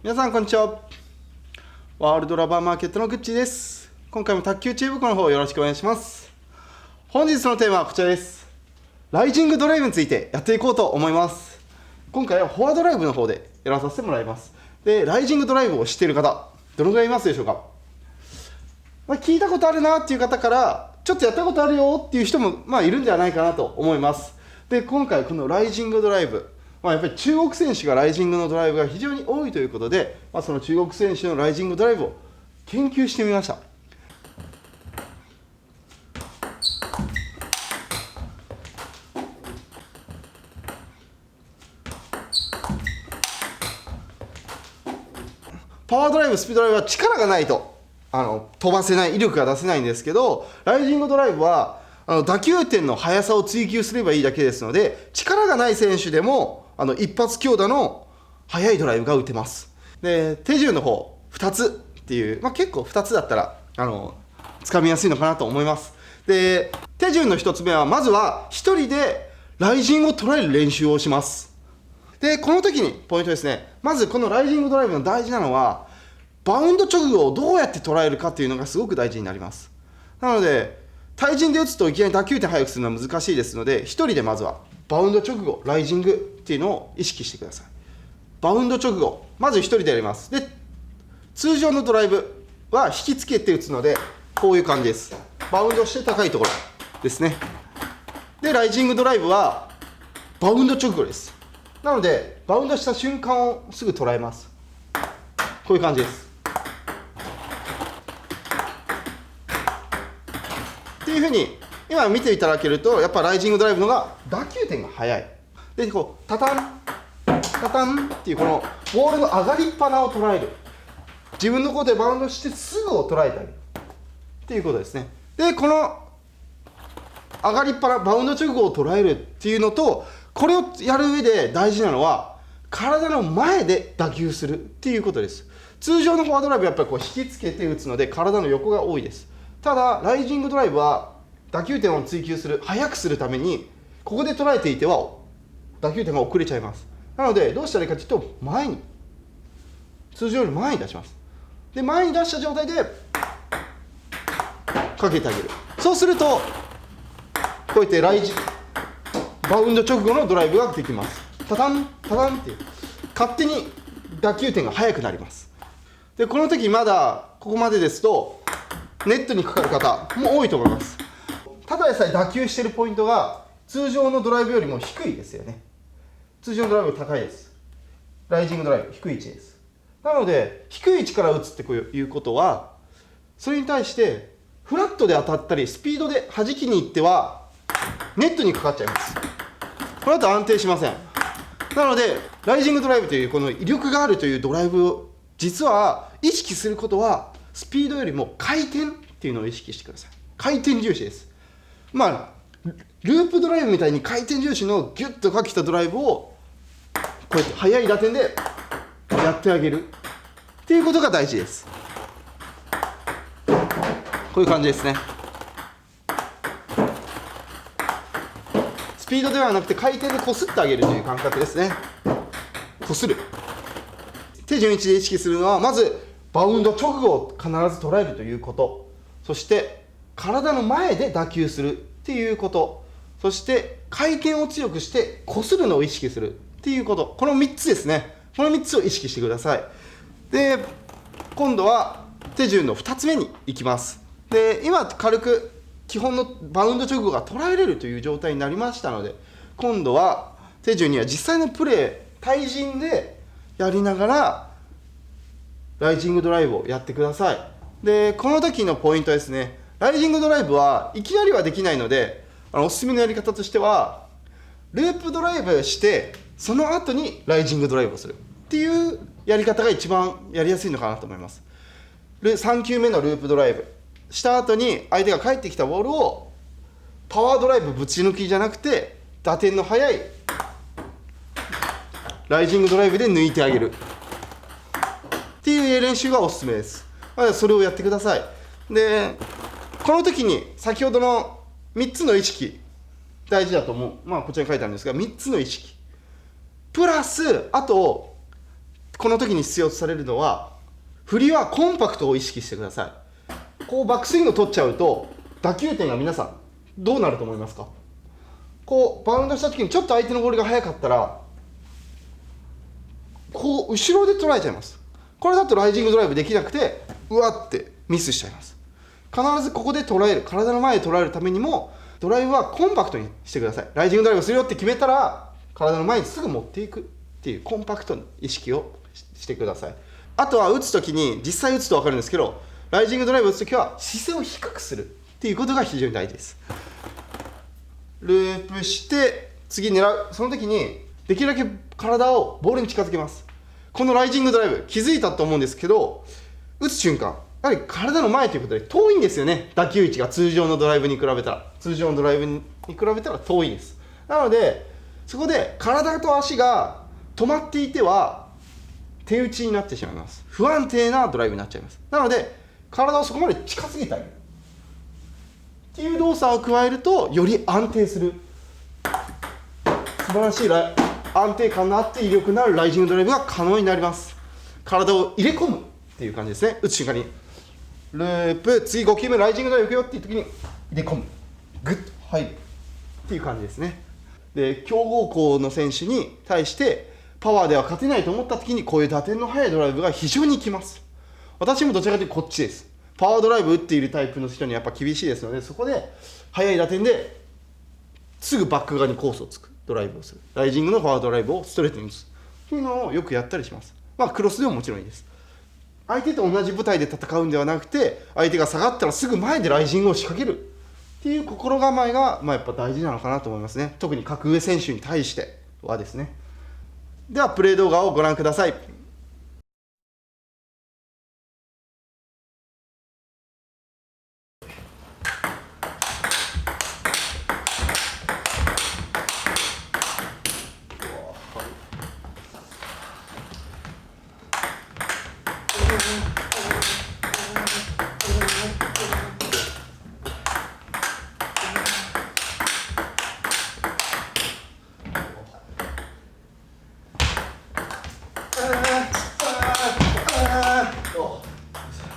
皆さんこんにちは。ワールドラバーマーケットのグッチーです。今回も卓球チームの方よろしくお願いします。本日のテーマはこちらです。ライジングドライブについてやっていこうと思います。今回はフォアドライブの方でやらさせてもらいます。で、ライジングドライブを知っている方どのぐらいいますでしょうか。聞いたことあるなっていう方からちょっとやったことあるよっていう人もいるんじゃないかなと思います。で、今回このライジングドライブ、やっぱり中国選手がライジングのドライブが非常に多いということで、その中国選手のライジングドライブを研究してみました。パワードライブ、スピードドライブは力がないと飛ばせない、威力が出せないんですけど、ライジングドライブは打球点の速さを追求すればいいだけですので、力がない選手でも一発強打の速いドライブが打てます。で、手順の方2つっていう、結構2つだったらつかみやすいのかなと思います。で、手順の1つ目はまずは1人でライジングを捉える練習をします。で、この時にポイントですね。まずこのライジングドライブの大事なのは、バウンド直後をどうやって捉えるかっていうのがすごく大事になります。なので対人で打つといきなり打球点速くするのは難しいですので、1人でまずはバウンド直後ライジングっていうのを意識してください。バウンド直後まず1人でやります。で、通常のドライブは引きつけて打つのでこういう感じです。バウンドして高いところですね。で、ライジングドライブはバウンド直後です。なのでバウンドした瞬間をすぐ捉えます。こういう感じです。っていうふうに今見ていただけると、やっぱライジングドライブのが打球点が速い。で、こうタタンタタンっていうこのボールの上がりっぱなを捉える。自分の方でバウンドしてすぐを捉えてあげるっていうことですね。で、この上がりっぱな、バウンド直後を捉えるっていうのと、これをやる上で大事なのは体の前で打球するっていうことです。通常のフォアドライブはやっぱりこう引きつけて打つので体の横が多いです。ただライジングドライブは打球点を追求する、速くするためにここで捉えていては打球点が遅れちゃいます。なのでどうしたらいいかというと、前に、通常より前に出します。で、前に出した状態でかけてあげる。そうするとこうやってバウンド直後のドライブができます。タタンタタンって勝手に打球点が速くなります。で、この時まだここまでですとネットにかかる方も多いと思います。ただでさえ打球しているポイントが通常のドライブよりも低いですよね。通常のドライブ高いです。ライジングドライブ低い位置です。なので低い位置から打つっていうことは、それに対してフラットで当たったりスピードで弾きにいってはネットにかかっちゃいます。これだと安定しません。なのでライジングドライブというこの威力があるというドライブを実は意識することは、スピードよりも回転っていうのを意識してください。回転重視です。ループドライブみたいに回転重視のギュッとかけたドライブをこうやって速い打点でやってあげるっていうことが大事です。こういう感じですね。スピードではなくて回転でこすってあげるという感覚ですね。こする。手順1で意識するのは、まずバウンド直後を必ず捉えるということ、そして体の前で打球するっていうこと、そして回転を強くしてこするのを意識するっていうこと、この3つですね。この3つを意識してください。で、今度は手順の2つ目に行きます。で、今軽く基本のバウンド直後が捉えれるという状態になりましたので、今度は手順には実際のプレー、対人でやりながらライジングドライブをやってください。で、この時のポイントですね。ライジングドライブはいきなりはできないので、おすすめのやり方としてはループドライブしてその後にライジングドライブをするっていうやり方が一番やりやすいのかなと思います。3球目のループドライブした後に相手が返ってきたボールをパワードライブぶち抜きじゃなくて打点の速いライジングドライブで抜いてあげるっていう練習がおすすめです。それをやってください。で、この時に先ほどの3つの意識大事だと思う。こちらに書いてあるんですが、3つの意識プラスあとこの時に必要とされるのは、振りはコンパクトを意識してください。こうバックスイングを取っちゃうと打球点が皆さんどうなると思いますか？こうバウンドした時にちょっと相手のボールが速かったらこう後ろで捉えちゃいます。これだとライジングドライブできなくてうわってミスしちゃいます。必ずここで捉える、体の前で捉えるためにもドライブはコンパクトにしてください。ライジングドライブするよって決めたら体の前にすぐ持っていくっていうコンパクトな意識をしてください。あとは打つ時に実際打つと分かるんですけど、ライジングドライブを打つ時は姿勢を低くするっていうことが非常に大事です。ループして次狙う、その時にできるだけ体をボールに近づけます。このライジングドライブ気づいたと思うんですけど、打つ瞬間やはり体の前ということで遠いんですよね。打球位置が通常のドライブに比べたら遠いです。なのでそこで体と足が止まっていては手打ちになってしまいます。不安定なドライブになっちゃいます。なので体をそこまで近づけてあげるっていう動作を加えるとより安定する素晴らしい安定感のあって威力のあるライジングドライブが可能になります。体を入れ込むっていう感じですね。打つ瞬間にループ、次5球目ライジングドライブいくよっていう時に入れ込む、グッと入るっていう感じですね。で強豪校の選手に対してパワーでは勝てないと思った時にこういう打点の速いドライブが非常に効きます。私もどちらかというとこっちです。パワードライブ打っているタイプの人にはやっぱ厳しいですので、そこで速い打点ですぐバック側にコースをつくドライブをする、ライジングのパワードライブをストレートに打つっていうのをよくやったりします。クロスでももちろんいいです。相手と同じ舞台で戦うんではなくて、相手が下がったらすぐ前でライジングを仕掛けるっていう心構えが、やっぱ大事なのかなと思いますね。特に格上選手に対してはですね。ではプレー動画をご覧ください。